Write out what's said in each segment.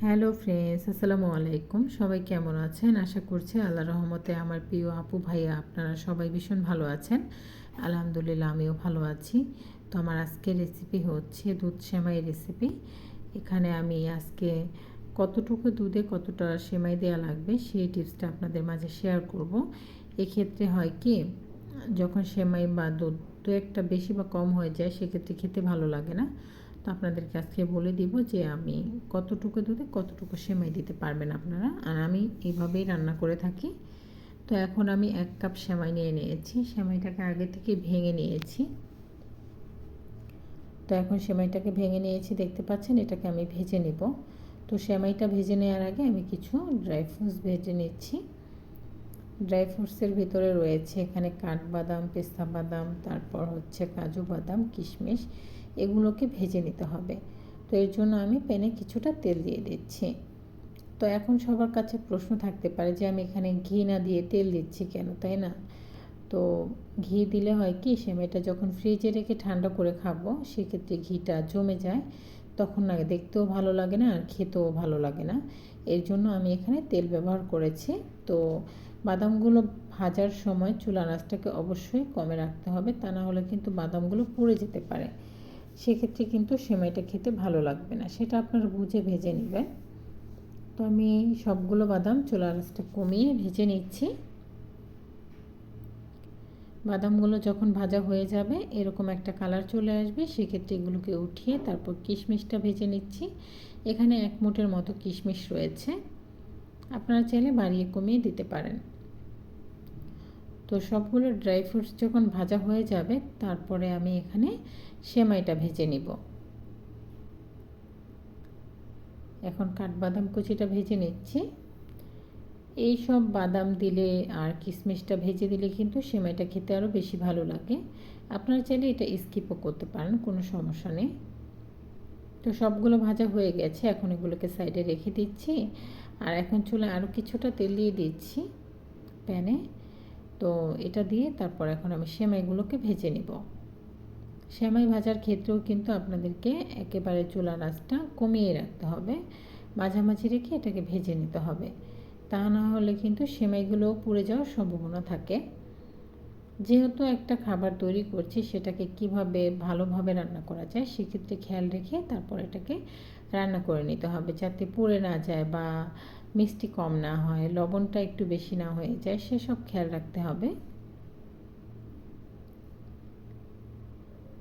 Hello friends, আসসালামু আলাইকুম। সবাই কেমন আছেন? আশা করছি আল্লাহর রহমতে আমার প্রিয় আপু ভাইয়া আপনারা সবাই ভীষণ ভালো আছেন। আলহামদুলিল্লাহ আমিও ভালো আছি। তো আমার আজকের রেসিপি হচ্ছে দুধ সেমাই রেসিপি। এখানে আমি আজকে কতটুকু দুধে কতটা সেমাই দেওয়া লাগবে সেই টিপসটা আপনাদের মাঝে শেয়ার করব। এক্ষেত্রে হয় কি, যখন সেমাই বা দুধ দু একটা বেশি বা কম হয়ে যায় সেক্ষেত্রে খেতে ভালো লাগে না। তো আপনাদেরকে আজকে বলে দিব যে আমি কতটুকু দুধে কতটুকু সেমাই দিতে পারবেন আপনারা, আর আমি এইভাবেই রান্না করে থাকি। তো এখন আমি 1 কাপ সেমাই নিয়ে নিয়েছি। সেমাইটাকে আগে থেকে ভেঙে নিয়েছি। তো এখন সেমাইটাকে ভেঙে নিয়েছি, দেখতে পাচ্ছেন। এটাকে আমি ভেজে নেব। তো সেমাইটা ভেজে নেওয়ার আগে আমি কিছু ড্রাই ফ্রুটস ভেজে নিচ্ছি। ড্রাই ফ্রুটসের ভিতরে রয়েছে এখানে কাঠবাদাম, পেস্তা বাদাম, তারপর হচ্ছে কাজু বাদাম, কিশমিশ। এগুলোকে ভেজে নিতে হবে। তো এর জন্য আমি প্যানে কিছুটা তেল দিয়ে দিচ্ছি। তো এখন সবার কাছে প্রশ্ন থাকতে পারে যে আমি এখানে ঘি না দিয়ে তেল দিচ্ছি কেন, তাই না? তো ঘি দিলে হয় কি, সেমাইটা যখন ফ্রিজে রেখে ঠান্ডা করে খাবো সেক্ষেত্রে ঘিটা জমে যায়, তখন না দেখতেও ভালো লাগে না আর খেতেও ভালো লাগে না। এর জন্য আমি এখানে তেল ব্যবহার করেছি। তো বাদামগুলো ভাজার সময় চুলার আঁচটাকে অবশ্যই কমে রাখতে হবে, তা না হলে কিন্তু বাদামগুলো পুড়ে যেতে পারে। সেক্ষেত্রে কিন্তু সেমাইটা খেতে ভালো লাগবে না, সেটা আপনারা বুঝে ভেজে নেবেন। তো আমি সবগুলো বাদাম চুলার আঁচটা কমিয়ে ভেজে নিচ্ছি। বাদামগুলো যখন ভাজা হয়ে যাবে, এরকম একটা কালার চলে আসবে, সেক্ষেত্রে এগুলোকে উঠিয়ে তারপর কিশমিশটা ভেজে নিচ্ছি। এখানে 1 মুঠের মতো কিশমিশ রয়েছে, আপনারা চাইলে বাড়িয়ে কমিয়ে দিতে পারেন। তো সবগুলো ড্রাই ফ্রুটস যখন ভাজা হয়ে যাবে, তারপরে আমি এখানে সেমাইটা ভেজে নিব। এখন কাঠবাদাম কুচিটা ভেজে নিচ্ছি। এই সব বাদাম দিলে আর কিশমিশটা ভেজে দিলে কিন্তু সেমাইটা খেতে আরও বেশি ভালো লাগে। আপনারা চাইলে এটা স্কিপও করতে পারেন, কোনো সমস্যা নেই। তো সবগুলো ভাজা হয়ে গেছে, এখন এগুলোকে সাইডে রেখে দিচ্ছি। আর এখন চুলায় আরও কিছুটা তেল দিয়ে দিচ্ছি প্যানে। তো এটা দিয়ে তারপর এখন আমি সেমাইগুলোকে ভেজে নিব। সেমাই ভাজার ক্ষেত্রেও কিন্তু আপনাদেরকে একেবারে চুলার আঁচটা কমিয়ে রাখতে হবে, মাঝামাঝি রেখে এটাকে ভেজে নিতে হবে, তা না হলে কিন্তু সেমাইগুলোও পুড়ে যাওয়ার সম্ভাবনা থাকে। যেহেতু একটা খাবার তৈরি করছি, সেটাকে কিভাবে ভালোভাবে রান্না করা যায় সেক্ষেত্রে খেয়াল রেখে তারপর এটাকে রান্না করে নিতে হবে, যাতে পুড়ে না যায় বা মিষ্টি কম না হয়, লবণটা একটু বেশি না হয়ে যায়, সেসব খেয়াল রাখতে হবে।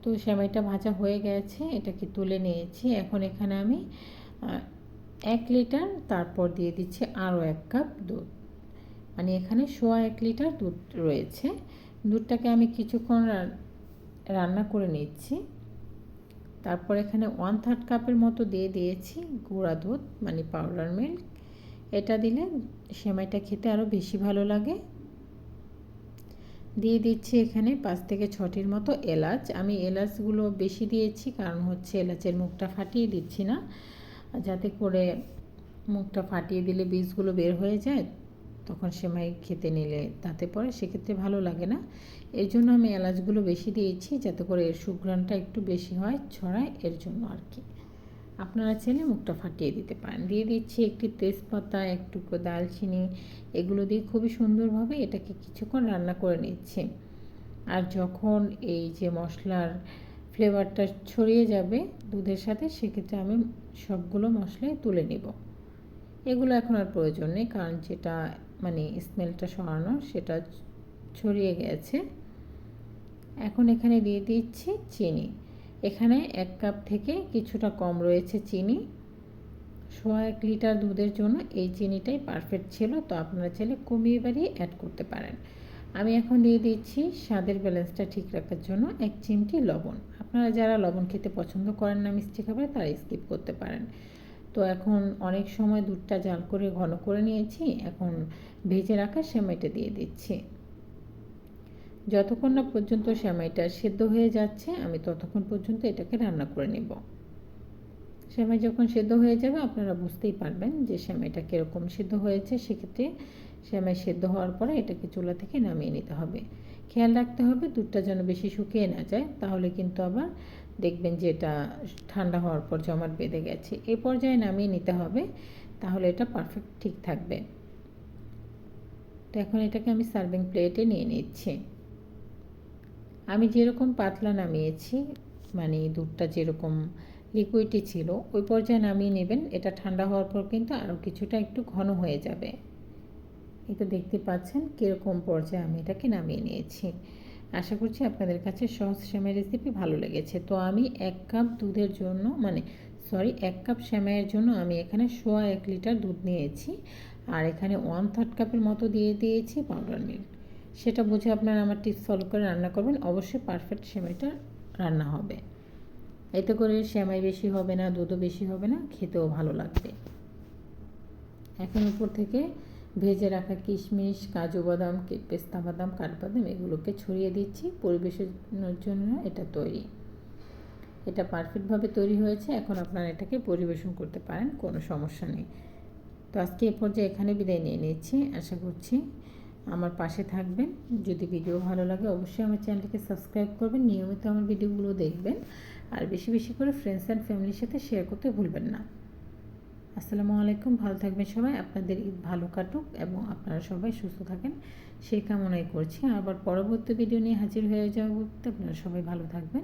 তো সেমাইটা ভাজা হয়ে গেছে, এটাকে তুলে নিয়েছি। এখন এখানে আমি 1 লিটার, তারপর দিয়ে দিচ্ছি আরও 1 কাপ দুধ, মানে এখানে 1.25 লিটার দুধ রয়েছে। দুধটাকে আমি কিছুক্ষণ রান্না করে নিচ্ছি। তারপর এখানে 1/3 কাপের মতো দিয়ে দিয়েছি গুঁড়া দুধ, মানে পাউডার মিল্ক। এটা দিলে সেমাইটা খেতে আরও বেশি ভালো লাগে। দিয়ে দিচ্ছি এখানে 5 থেকে 6টির মতো এলাচ। আমি এলাচগুলো বেশি দিয়েছি, কারণ হচ্ছে এলাচের মুখটা ফাটিয়ে দিচ্ছি না, যাতে করে মুখটা ফাটিয়ে দিলে বীজগুলো বের হয়ে যায়, তখন সেমাই খেতে নিলে তাতে পরে সেক্ষেত্রে ভালো লাগে না। এর জন্য আমি এলাচগুলো বেশি দিয়েছি, যাতে করে এর সুঘ্রাণটা একটু বেশি হয়, ছড়ায়, এর জন্য আর কি। আপনারা চাইলে মুখটা ফাটিয়ে দিতে পারেন। দিয়ে দিচ্ছি একটি তেজপাতা, একটু দালচিনি। এগুলো দিয়ে খুবই সুন্দরভাবে এটাকে কিছুক্ষণ রান্না করে নিচ্ছি। আর যখন এই যে মশলার ফ্লেভারটা ছড়িয়ে যাবে দুধের সাথে, সেক্ষেত্রে আমি সবগুলো মশলাই তুলে নেব। এগুলো এখন আর প্রয়োজন নেই, কারণ যেটা মানে স্মেলটা সরানো সেটা ছড়িয়ে গেছে। এখন এখানে দিয়ে দিচ্ছি চিনি। এখানে 1 কাপ থেকে কিছুটা কম রয়েছে চিনি। 1.25 লিটার দুধের জন্য এই চিনিটাই পারফেক্ট ছিল, তো আপনারা চাইলে কমিয়ে বাড়িয়ে অ্যাড করতে পারেন। আমি এখন দিয়ে দিচ্ছি স্বাদের ব্যালেন্সটা ঠিক রাখার জন্য 1 চিমটি লবণ। আপনারা যারা লবণ খেতে পছন্দ করেন না মিষ্টি খাবার, তারা স্কিপ করতে পারেন। তো এখন অনেক সময় দুধটা জাল করে ঘন করে নিয়েছি, এখন ভেজে রাখা সেমাইটা দিয়ে দিচ্ছি। যতক্ষণ না পর্যন্ত সেমাইটা সেদ্ধ হয়ে যাচ্ছে, আমি ততক্ষণ পর্যন্ত এটাকে রান্না করে নেব। সেমাই যখন সেদ্ধ হয়ে যাবে, আপনারা বুঝতেই পারবেন যে সেমাইটা কীরকম সেদ্ধ হয়েছে। সেক্ষেত্রে সেমাই সেদ্ধ হওয়ার পরে এটাকে চুলা থেকে নামিয়ে নিতে হবে। খেয়াল রাখতে হবে দুধটা যেন বেশি শুকিয়ে না যায়, তাহলে কিন্তু আবার দেখবেন যে এটা ঠান্ডা হওয়ার পর জমাট বেঁধে গেছে। এই পর্যায়ে নামিয়ে নিতে হবে, তাহলে এটা পারফেক্ট ঠিক থাকবে। তো এখন এটাকে আমি সার্ভিং প্লেটে নিয়ে নিচ্ছি। আমি যেরকম পাতলা নামিয়েছি, মানে দুধটা যেরকম লিকুইডই ছিল, ওই পর্যায়ে নামিয়ে নেবেন। এটা ঠান্ডা হওয়ার পর কিন্তু আরও কিছুটা একটু ঘন হয়ে যাবে। এই তো দেখতে পাচ্ছেন কীরকম পর্যায়ে আমি এটাকে নামিয়ে নিয়েছি। আশা করছি আপনাদের কাছে সহজ সেমাই রেসিপি ভালো লেগেছে। তো আমি 1 কাপ দুধের জন্য 1 কাপ সেমাইয়ের জন্য আমি এখানে 1 লিটার দুধ নিয়েছি, আর এখানে 1/3 কাপের মতো দিয়ে দিয়েছি পাউডার মিল্ক। সেটা বুঝে আপনারা আমার টিপস ফলো করে রান্না করবেন, অবশ্যই পারফেক্ট সেমাইটা রান্না হবে। এতে করে সেমাই বেশি হবে না, দুধও বেশি হবে না, খেতেও ভালো লাগবে। এখন উপর থেকে ভেজে রাখা কিশমিশ, কাজু বাদাম, পেস্তা বাদাম, কাঠবাদাম এগুলোকে ছড়িয়ে দিচ্ছি। পরিবেশনের জন্য এটা তৈরি। এটা পারফেক্টভাবে তৈরি হয়েছে। এখন আপনারা এটাকে পরিবেশন করতে পারেন, কোনো সমস্যা নেই। তো আজকে এ পর্যায়ে এখানে বিদায় নিয়ে নিচ্ছি। আশা করছি আমার পাশে থাকবেন। যদি ভিডিও ভালো লাগে অবশ্যই আমার চ্যানেলটিকে সাবস্ক্রাইব করবেন, নিয়মিত আমার ভিডিওগুলো দেখবেন, আর বেশি বেশি করে ফ্রেন্ডস অ্যান্ড ফ্যামিলির সাথে শেয়ার করতে ভুলবেন না। আসসালামু আলাইকুম। ভালো থাকবেন সবাই। আপনাদের ঈদ ভালো কাটুক এবং আপনারা সবাই সুস্থ থাকেন সেই কামনাই করছি। আবার পরবর্তী ভিডিও নিয়ে হাজির হয়ে যাওয়া, আপনারা সবাই ভালো থাকবেন,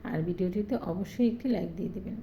আর ভিডিওটিতে অবশ্যই একটি লাইক দিয়ে দেবেন।